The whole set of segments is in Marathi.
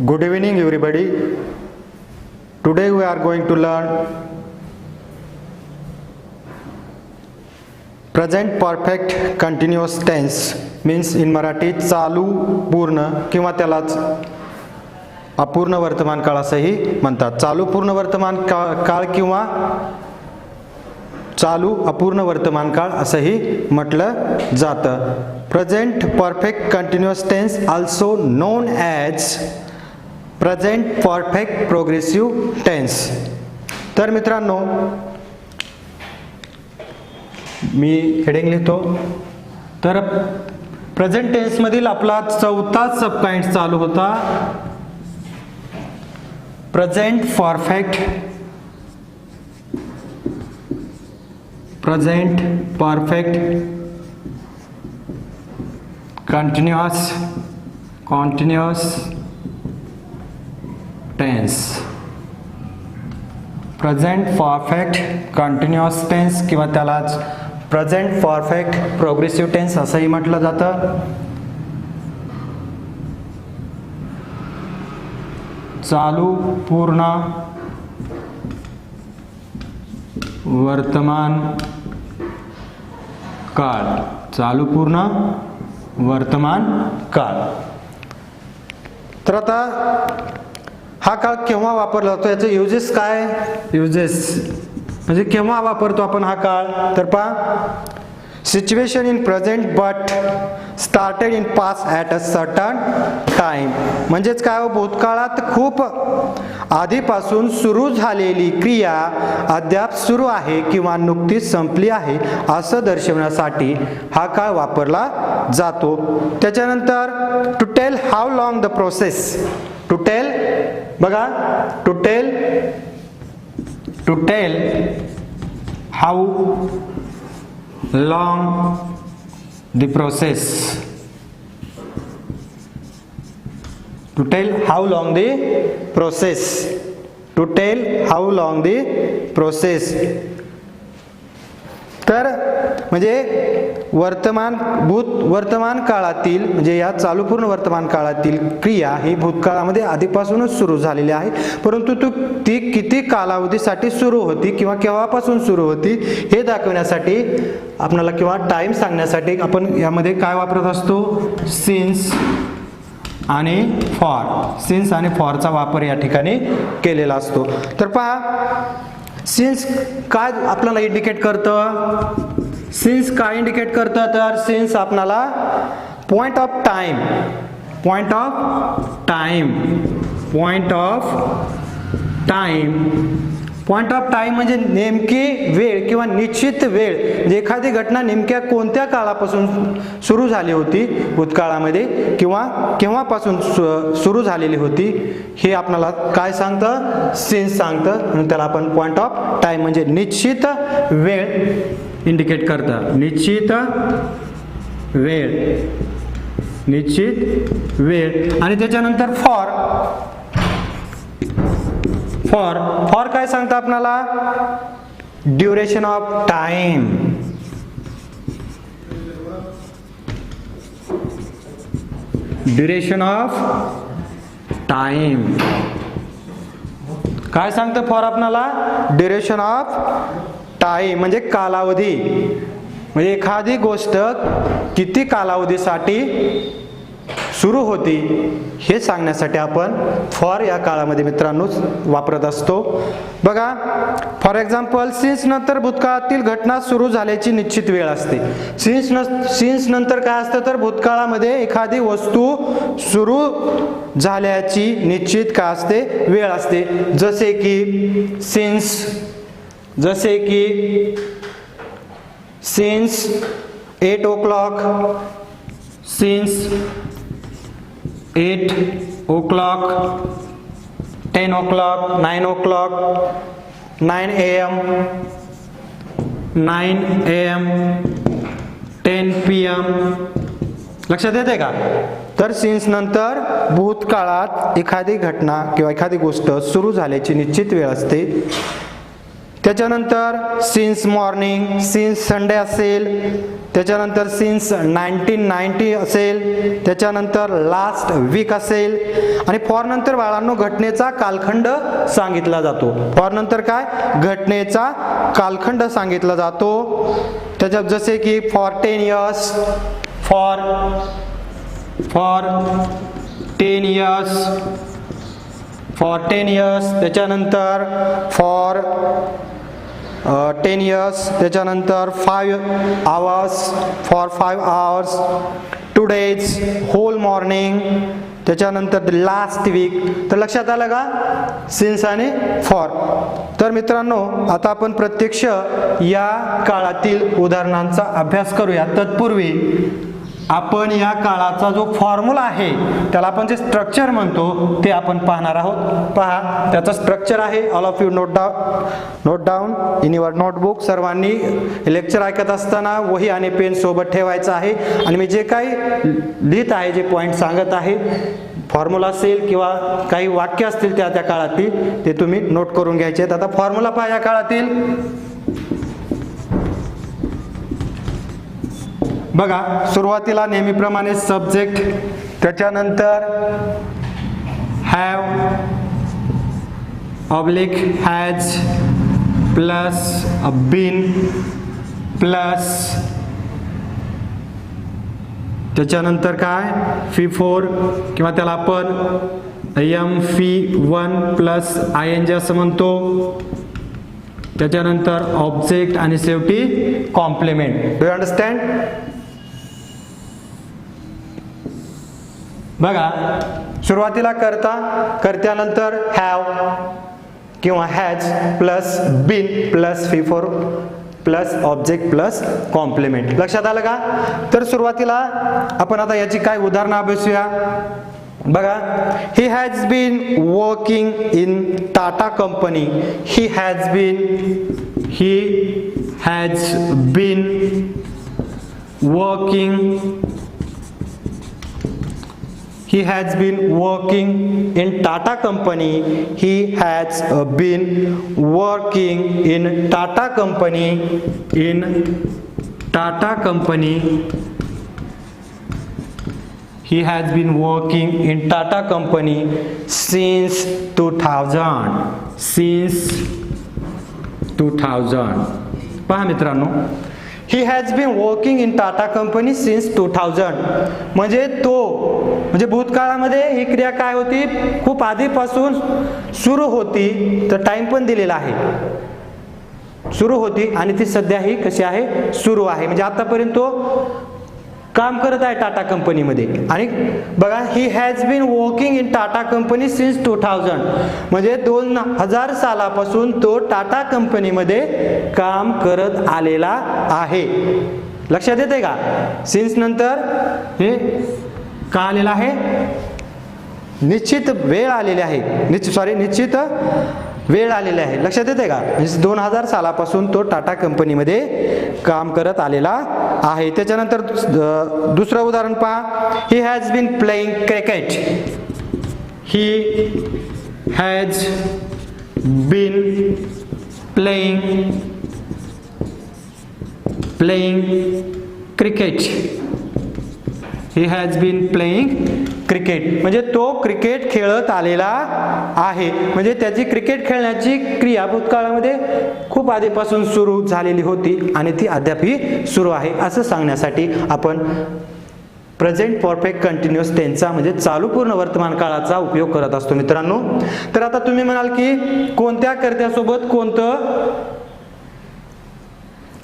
Good evening everybody. Today we are going to learn present perfect continuous tense, means in Marathi चालू पूर्ण किंवा त्यालाच अपूर्ण वर्तमान काळ असंही म्हणतात. चालू पूर्ण वर्तमान काळ किंवा चालू अपूर्ण वर्तमान काळ असंही म्हटलं जातं. Present perfect continuous tense also known as present perfect progressive tense. तर मित्रांनो, मी हेडिंग लिहितो. तर प्रेझेंट टेन्स मधील आपला चौथा सब पॉइंट चालू होता present perfect continuous tense. Present perfect continuous tense किंवा त्यालाच प्रेझेंट परफेक्ट प्रोग्रेसिव्ह टेन्स असंही म्हटलं जातं. चालू पूर्ण वर्तमान काळ. चालू पूर्ण वर्तमान काळ. तर आता हा काळ केव्हा वापरला जातो, याचे युजेस काय. युजेस म्हणजे केव्हा वापरतो आपण हा काळ. तर पहा, situation in present but started in past at a certain time. म्हणजेच काय, भूतकाळात खूप आधीपासून सुरू झालेली क्रिया अद्याप सुरू आहे किंवा नुकतीच संपली आहे असं दर्शवण्यासाठी हा काळ वापरला जातो. त्याच्यानंतर to tell how long the process. To tell बघा, to tell how long the process. To tell how long the process. To tell how long the process. तर म्हणजे वर्तमान काळातील म्हणजे या चालू पूर्ण वर्तमान काळातील क्रिया ही भूतकाळामध्ये आधीपासूनच सुरू झालेली आहे, परंतु ती किती कालावधीसाठी सुरू होती किंवा केव्हापासून सुरू होती हे दाखवण्यासाठी आपल्याला किंवा टाइम सांगण्यासाठी आपण यामध्ये काय वापरत असतो, सिन्स आणि फॉर. सिन्स आणि फॉरचा वापर या ठिकाणी केलेला असतो. तर पहा, सिन्स काय आपल्याला इंडिकेट करतं. सिन्स काय इंडिकेट करतं, तर सिन्स आपल्याला पॉइंट ऑफ टाइम म्हणजे नेमकी वेळ किंवा निश्चित वेळ. म्हणजे एखादी घटना नेमक्या कोणत्या काळापासून सुरू झाली होती भूतकाळामध्ये किंवा केव्हापासून सुरू झालेली होती हे आपल्याला काय सांगतं, सिन्स सांगतं. म्हणून त्याला आपण पॉइंट ऑफ टाइम म्हणजे निश्चित वेळ इंडिकेट करतं. निश्चित वेळ. आणि त्याच्यानंतर फॉर काय सांगतं आपल्याला, ड्युरेशन ऑफ टाइम. काय सांगतं फॉर आपल्याला, ड्युरेशन ऑफ टाइम म्हणजे कालावधी. म्हणजे एखादी गोष्ट किती कालावधीसाठी सुरू होती हे सांगण्यासाठी आपण फॉर या काळामध्ये मित्रांनो वापरत असतो. बघा, फॉर एक्झाम्पल, सिन्स नंतर भूतकाळातील घटना सुरू झाल्याची निश्चित वेळ असते. सिन्स नंतर काय असतं, तर भूतकाळामध्ये एखादी वस्तू सुरू झाल्याची निश्चित काय असते, वेळ असते. जसे की since 8 o'clock, since 8 o'clock, 10 o'clock, 9 o'clock, 9 AM, 10 PM. लक्षात येते का. तर सिन्स नंतर भूतकाळात एखादी घटना किंवा एखादी गोष्ट सुरू झाल्याची निश्चित वेळ असते. त्याच्यानंतर सिन्स मॉर्निंग, सिन्स संडे असेल त्याच्यानंतर सिन्स 1990 असेल, त्याच्यानंतर लास्ट वीक असेल, आणि फॉर नंतर बाळांनो घटनेचा कालखंड सांगितला जातो. फॉर नंतर काय, घटनेचा कालखंड सांगितला जातो. त्याच्यात जसे की for 10 years, for 10 years, for 10 years, त्याच्यानंतर फॉर 10 इयर्स, त्याच्यानंतर 5 hours, for 5 hours, 2 days, whole morning, त्याच्यानंतर लास्ट वीक. तर लक्षात आलं का, सिन्स आणि फॉर. तर मित्रांनो आता आपण प्रत्यक्ष या काळातील उदाहरणांचा अभ्यास करूया. तत्पूर्वी आपण या काळाचा जो फॉर्म्युला आहे त्याला आपण जे स्ट्रक्चर म्हणतो ते आपण पाहणार आहोत. पहा, त्याचं स्ट्रक्चर आहे. All of you note down in your notebook. सर्वांनी लेक्चर ऐकत असताना वही आणि पेन सोबत ठेवायचं आहे, आणि मी जे काही लिहित आहे, जे पॉईंट सांगत आहे, फॉर्म्युला असेल किंवा काही वाक्य असतील त्या काळातील, ते तुम्ही नोट करून घ्यायचे आहेत. आता फॉर्म्युला पहा या काळातील. बघा, सुरुवातीला नेहमीप्रमाणे सब्जेक्ट, त्याच्यानंतर have oblique has plus been plus, त्याच्यानंतर काय FI4 किंवा त्याला आपण MP1 प्लस ING असं म्हणतो. त्याच्यानंतर ऑब्जेक्ट आणि शेवटी कॉम्प्लिमेंट. Do you understand? बघा, सुरुवातीला कर्त्यानंतर हॅव किंवा has plus been plus FI4 plus object plus complement. लक्षात आलं का? तर सुरुवातीला आपण आता याची काय उदाहरणं अभ्यासूया. बघा, he has been working in Tata company. He has been working He has been working in Tata company. He has been working in Tata company. In Tata company. He has been working in Tata company since 2000. Since 2000. पहा मित्रांनो, He has been working in Tata company since 2000. म्हणजे भूतकाळामध्ये ही क्रिया काय होती, खूप आधीपासून सुरू होती. तर टाइम पण दिलेला आहे, सुरू होती, आणि ती सध्या ही कशी आहे, सुरू आहे. म्हणजे आतापर्यंत तो काम करत आहे टाटा कंपनीमध्ये. आणि बघा, he has been working in Tata company since 2000. म्हणजे 2000 सालापासून तो टाटा कंपनीमध्ये काम करत आलेला आहे. लक्षात येते का? सिन्स नंतर हे का आलेलं आहे, निश्चित वेळ आलेली आहे, निश्चित वेळ आलेली आहे. लक्षात येते का? 2000 सालापासून तो टाटा कंपनीमध्ये काम करत आलेला आहे. त्याच्यानंतर दुसरं उदाहरण पहा. He has been playing cricket. He has been playing cricket. He has been playing cricket. म्हणजे तो क्रिकेट खेळत आलेला आहे. म्हणजे त्याची क्रिकेट खेळण्याची क्रिया भूतकाळामध्ये खूप आधीपासून सुरू झालेली होती आणि ती अद्यापही सुरू आहे असं सांगण्यासाठी आपण प्रेझेंट परफेक्ट कंटिन्युअस टेन्सचा म्हणजे चालू पूर्ण वर्तमान काळाचा उपयोग करत असतो मित्रांनो. तर आता तुम्ही म्हणाल की कोणत्या कर्त्यासोबत कोणतं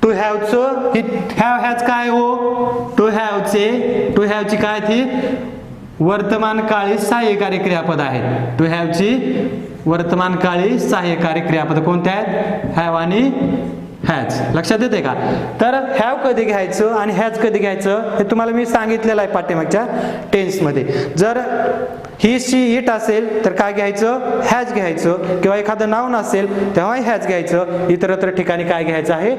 टू हॅवचं, ही हॅव हॅज काय हो, टू हॅवची काय ती वर्तमान काळी सहाय्यकारी क्रियापद आहे. टू हॅवची वर्तमान काळी सहाय्यकारी क्रियापद कोणत्या आहेत, हॅव आणि हॅज. लक्षात येते का? तर हॅव कधी घ्यायचं आणि हॅज कधी घ्यायचं हे तुम्हाला मी सांगितलेलं आहे पाठीमागच्या टेन्समध्ये. जर ही शी इट असेल तर काय घ्यायचं, हॅज घ्यायचं. किंवा एखादं नाउन असेल तेव्हा हॅज घ्यायचं. इतरत्र ठिकाणी काय घ्यायचं आहे,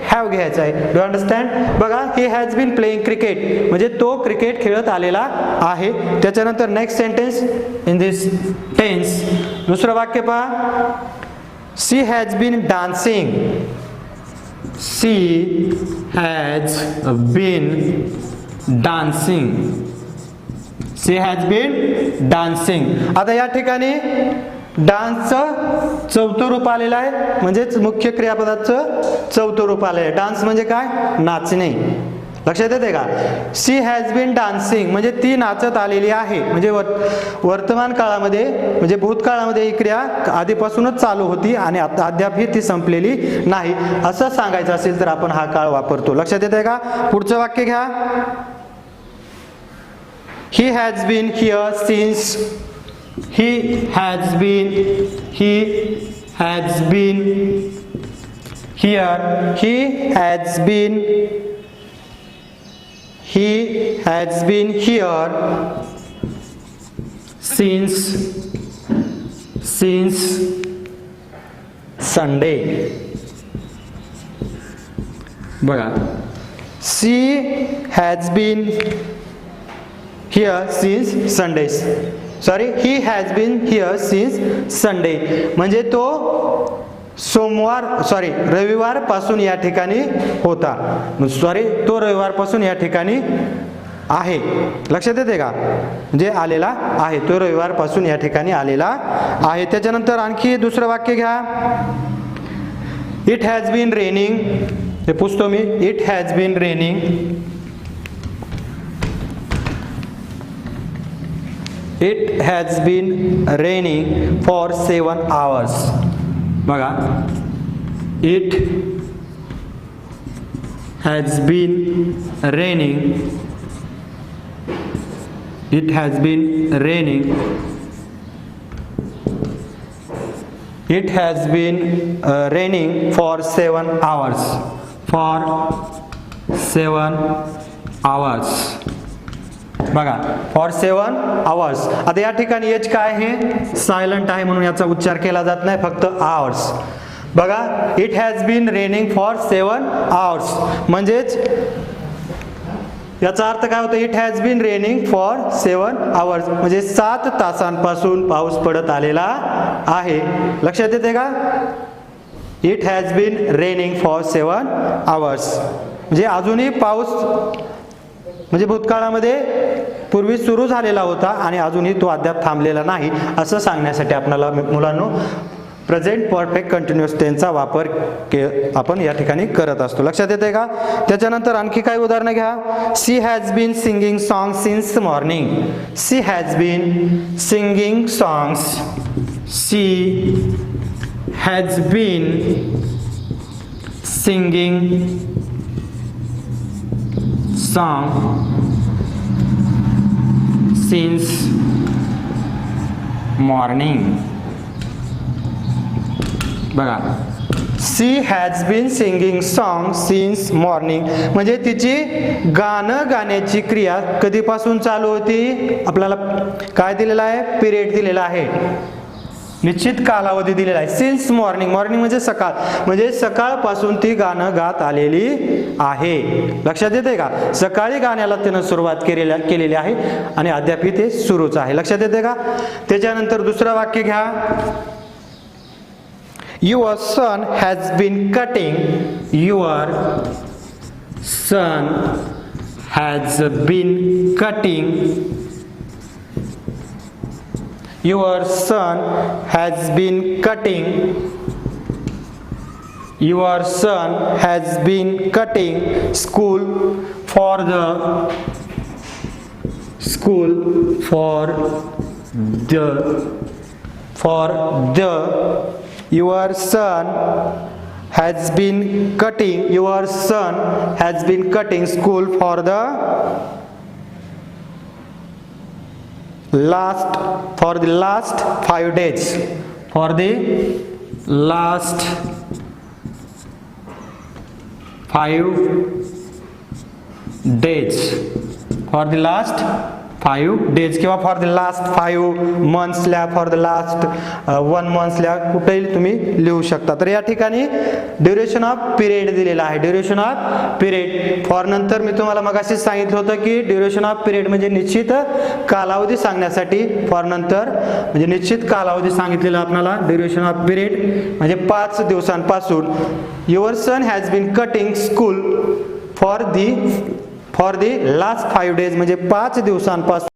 हॅव घ्यायचं आहे. Do understand? बघा, he has been playing cricket म्हणजे तो क्रिकेट खेळत आलेला आहे. त्याच्यानंतर next sentence in this tense, दुसरं वाक्य पहा. She has been dancing. she has been dancing. she has been dancing. आता या ठिकाणी डान्सचं चौथं रूप आलेलं आहे, म्हणजेच मुख्य क्रियापदाचं चौथं रूप आलेलं आहे. डान्स म्हणजे काय? नाचणे. लक्षात येते का? शी हॅज बीन डान्सिंग म्हणजे ती नाचत आलेली आहे. म्हणजे वर्तमान काळामध्ये म्हणजे भूतकाळामध्ये ही क्रिया आधीपासूनच चालू होती आणि अद्यापही ती संपलेली नाही असं सांगायचं असेल तर आपण हा काळ वापरतो. लक्षात येते का? पुढचं वाक्य घ्या. He has been here since. he has been here. he has been here since Sunday. बघा, she has been here since Sundays. he has been here since Sunday म्हणजे तो रविवार पासून या ठिकाणी होता. तो रविवार पासून या ठिकाणी आहे. लक्षात येते का? म्हणजे आलेला आहे, तो रविवार पासून या ठिकाणी आलेला आहे. त्याच्यानंतर आणखी दुसरं वाक्य घ्या. It has been raining. हे पुसतो मी. It has been raining. It has been raining for 7 hours. बघा, it has been raining. It has been raining. It has been raining for 7 hours. For 7 hours. बघा, फॉर 7 hours. आता या ठिकाणी एच काय आहे? सायलंट आहे म्हणून याचा उच्चार केला जात नाही, फक्त आवर्स. बघा, it has been raining for 7 hours म्हणजेच याचा अर्थ काय होतो? It has been raining for 7 hours म्हणजे 7 तासांपासून पाऊस पडत आलेला आहे. लक्षात येते का? It has been raining for 7 hours म्हणजे अजूनही पाऊस म्हणजे भूतकाळामध्ये पूर्वी सुरू झालेला होता आणि अजूनही तो अद्याप थांबलेला नाही असं सांगण्यासाठी आपल्याला मुलांनो प्रेझेंट परफेक्ट कंटिन्युअस टेन्सचा वापर आपण या ठिकाणी करत असतो. लक्षात येते का? त्याच्यानंतर आणखी काही उदाहरणं घ्या. She has been singing song since morning. She has been singing songs. She has been singing song since morning. बघा, she has been singing song since morning म्हणजे तिची गाणं गाण्याची क्रिया कधीपासून चालू होती? आपल्याला काय दिलेला आहे? पिरियड दिलेला आहे, निश्चित कालावधी दिलेला आहे. Since morning. मॉर्निंग म्हणजे सकाळ, म्हणजे सकाळपासून ती गाणं गात आलेली आहे. लक्षात येते का? सकाळी गाण्याला तिनं सुरुवात केलेली आहे आणि अद्याप ते सुरूच आहे. लक्षात येते का? त्याच्यानंतर दुसरं वाक्य घ्या. Your son has been cutting. Your son has been cutting. Your son has been cutting. Your son has been cutting school for the your son has been cutting school for the last 5 days. For the last 5 days. For the last 5 days किंवा फॉर द लास्ट 5 मंथ्सला, फॉर द लास्ट 1 मंथ्सला कुठेही तुम्ही लिहू शकता. तर या ठिकाणी ड्युरेशन ऑफ पिरियड दिलेला आहे. ड्युरेशन ऑफ पिरियड फॉर नंतर मी तुम्हाला मगाशी सांगितलं होतं की ड्युरेशन ऑफ पिरियड म्हणजे निश्चित कालावधी सांगण्यासाठी, फॉर नंतर म्हणजे निश्चित कालावधी सांगितलेला आपल्याला. ड्युरेशन ऑफ पिरियड म्हणजे 5 दिवसांपासून. Your son has been cutting school for the last 5 days म्हणजे 5 दिवसांपासून